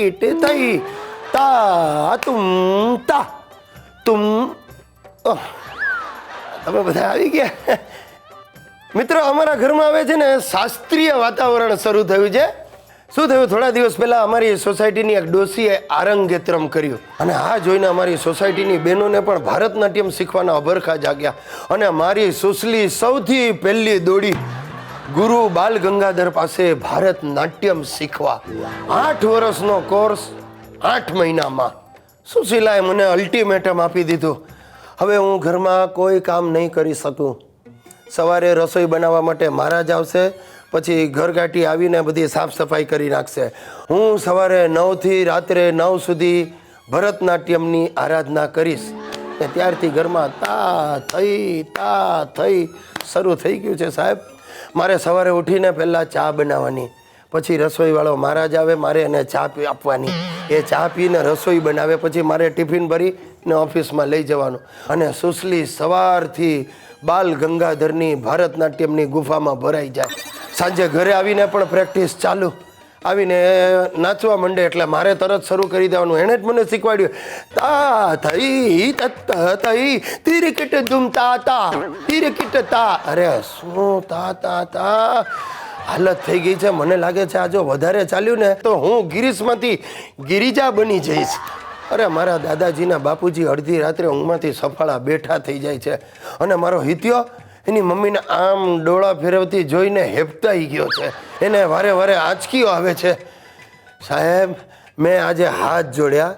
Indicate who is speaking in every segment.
Speaker 1: Kit થઈ તા તુમ તમે બધા આવી ગયા મિત્રો. અમારા ઘરમાં હવે છે ને શાસ્ત્રીય વાતાવરણ શરૂ થયું છે. શું થયું, થોડા દિવસ પહેલા અમારી સોસાયટીની એક ડોસીએ આરંગેત્રમ કર્યું અને આ જોઈને અમારી સોસાયટીની બહેનોને પણ ભારતનાટ્યમ શીખવાના અભરખા જાગ્યા અને મારી સુસલી સૌથી પહેલી દોડી ગુરુ બાલ ગંગાધર પાસે ભારતનાટ્યમ શીખવા. 8 વર્ષનો કોર્સ 8 મહિનામાં. સુશીલાએ મને અલ્ટિમેટમ આપી દીધું. હવે હું ઘરમાં કોઈ કામ નહીં કરી શકું. સવારે રસોઈ બનાવવા માટે મહારાજ આવશે, પછી ઘરઘાટી આવીને બધી સાફ સફાઈ કરી નાખશે. હું સવારે 9 થી રાત્રે 9 સુધી ભરતનાટ્યમની આરાધના કરીશ. ને ત્યારથી ઘરમાં તા થઈ શરૂ થઈ ગયું છે સાહેબ. મારે સવારે ઉઠીને પહેલાં ચા બનાવવાની, પછી રસોઈવાળો મહારાજ આવે, મારે એને ચા આપવાની. એ ચા પીને રસોઈ બનાવે, પછી મારે ટિફિન ભરીને ઓફિસમાં લઈ જવાનું. અને સુસલી સવારથી બાલ ગંગાધરની ભારતનાટ્યમની ગુફામાં ભરાઈ જાય. સાંજે ઘરે આવીને પણ પ્રેક્ટિસ ચાલુ. આવીને નાચવા માંડે એટલે મારે તરત શરૂ કરી દેવાનું. એણે જ મને શીખવાડ્યું તા થઈ તત્ત થઈ તિરકિટ ધૂમ તા તિરકિટ તા. અરે શું તા હાલત થઈ ગઈ છે. મને લાગે છે આ જો વધારે ચાલ્યું ને તો હું ગિરીશમાંથી ગિરિજા બની જઈશ. અરે મારા દાદાજીના બાપુજી અડધી રાત્રે ઊંઘમાંથી સફાળા બેઠા થઈ જાય છે અને મારો હિત્યો એની મમ્મીને આમ ડોળા ફેરવતી જોઈને હેપતાઈ ગયો છે. એને વારે વારે આંચકીઓ આવે છે. સાહેબ મેં આજે હાથ જોડ્યા,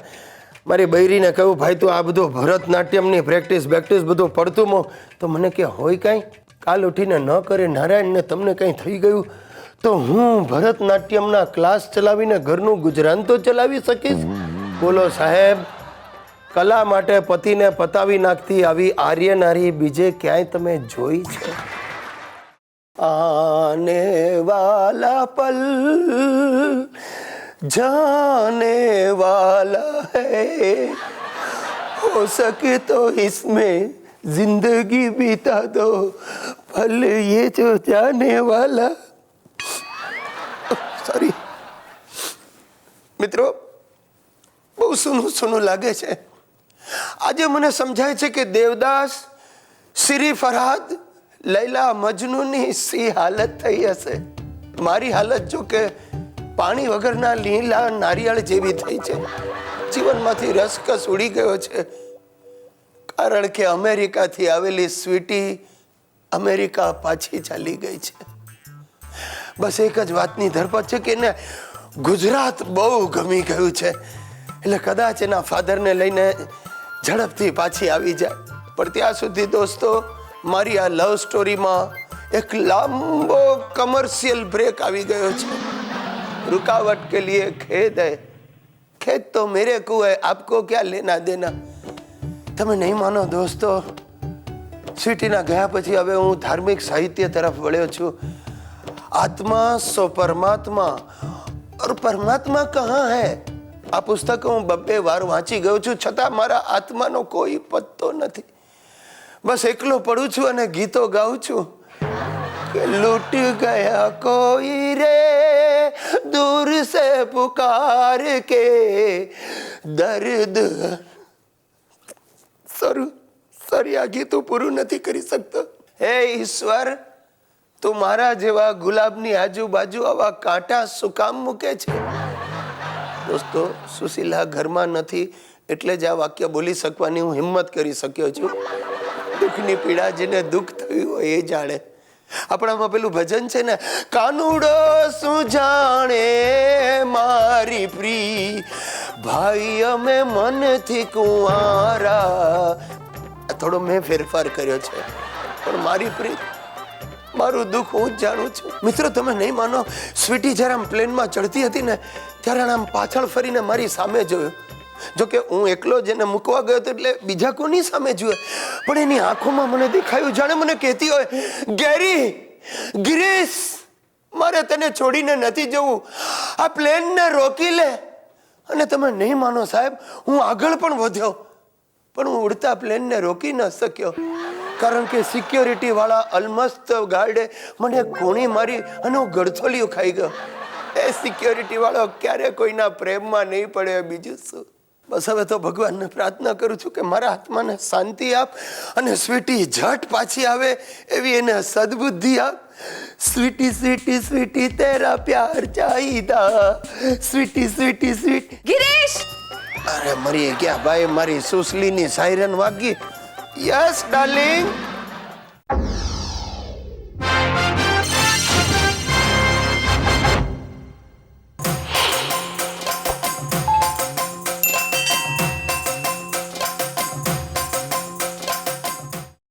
Speaker 1: મારી બૈરીને કહ્યું ભાઈ તું આ બધું ભરતનાટ્યમની પ્રેક્ટિસ બધું પડતું મો. તો મને કે હોય કાંઈ, કાલ ઉઠીને ન કરે નારાયણને તમને કંઈ થઈ ગયું તો હું ભરતનાટ્યમના ક્લાસ ચલાવીને ઘરનું ગુજરાન તો ચલાવી શકીશ. બોલો સાહેબ, કલા માટે પતિને પતાવી નાખતી આવી આર્ય નારી બીજે ક્યાંય તમે જોઈ છે? આને વાલા પલ જાને વાલા હૈ, हो सके तो इसमें जिंदगी बिता दो, पल ये जो जाने वाला. सॉरी મિત્રો, બહુ સૂનું લાગે છે. આજે મને સમજાય છે કે દેવદાસ, શ્રી ફરહાદ, લૈલા મજનૂની સી હાલત થઈ હશે. મારી હાલત જો કે પાણી વગરના લીલા નારિયેળ જેવી થઈ છે. જીવનમાંથી રસકસ ઉડી ગયો છે, કારણ કે અમેરિકાથી આવેલી સ્વીટી અમેરિકા પાછી ચાલી ગઈ છે. બસ એક જ વાતની ધરપત છે કે એને ગુજરાત બહુ ગમી ગયું છે, એટલે કદાચ એના ફાધરને લઈને ઝડપથી પાછી આવી જાય. પણ ત્યાં સુધી દોસ્તો, મારી આ લવ સ્ટોરીમાં એક લાંબો કમર્શિયલ બ્રેક આવી ગયો છે. रुकावट के लिए खेद है, खेद तो मेरे को है, आपको क्या लेना देना. તમે નહીં માનો દોસ્તો, સ્વીટીના ગયા પછી હવે હું ધાર્મિક સાહિત્ય તરફ વળ્યો છું. આત્મા સો પરમાત્મા और परमात्मा कहाँ है, આ પુસ્તક હું 2 વાર વાંચી ગયો છું, છતાં મારા આત્માનો કોઈ પત્તો નથી. બસ એકલો પડું છું અને ગીતો ગાઉં છું કે લૂટ ગયા કોઈ રે दूर से पुकार के दर्द. સોરી આ ગીતું પૂરું નથી કરી શકતો. હે ઈશ્વર, તું મારા જેવા ગુલાબની આજુબાજુ આવા કાંટા શું કામ મૂકે છે? દોસ્તો, સુશીલા ઘરમાં નથી એટલે જ આ વાક્ય બોલી શકવાની હું હિંમત કરી શક્યો છું. દુઃખની પીડા જેને દુઃખ થયું હોય એ જાણે. આપણામાં પેલું ભજન છે ને, કાનુડો શું જાણે મારી પ્રી, ભાઈ અમે મનથી કુંવારા. થોડો મેં ફેરફાર કર્યો છે, પણ મારી પ્રી, મારું દુઃખ હું જ જાણું છું. મિત્રો, તમે નહીં માનો, સ્વીટી જ્યારે આમ પ્લેનમાં ચડતી હતી ને ત્યારે આમ પાછળ ફરીને મારી સામે જોયું. જોકે હું એકલો જ એને મૂકવા ગયો હતો એટલે બીજા કોની સામે જુએ, પણ એની આંખોમાં મને દેખાયું જાણે મને કહેતી હોય, ગેરી, ગિરીશ, મારે તને છોડીને નથી જવું, આ પ્લેનને રોકી લે. અને તમે નહીં માનો સાહેબ, હું આગળ પણ વધ્યો, પણ હું ઉડતા પ્લેનને રોકી ન શક્યો, કારણ કે સિક્યોરિટી વાળા અલમસ્ત ગાર્ડે મને કોણી મારી અને હું ગળથોલિયું ખાઈ ગયો. એ સિક્યોરિટી વાળો ક્યારે કોઈના પ્રેમમાં નહીં પડે, બીજું શું. બસ હવે તો ભગવાનને પ્રાર્થના કરું છું કે મારા આત્માને શાંતિ આપ અને સ્વીટી ઝટ પાછી આવે એવી એને સદબુદ્ધિ આપ. સ્વીટી સ્વીટી સ્વીટી તેરા પ્યાર ચાહીદા, સ્વીટી સ્વીટી સ્વીટી.
Speaker 2: ગિરીશ,
Speaker 1: અરે મરી ગયા ભાઈ, મારી સુસલીની સાયરન વાગી. Yes darling.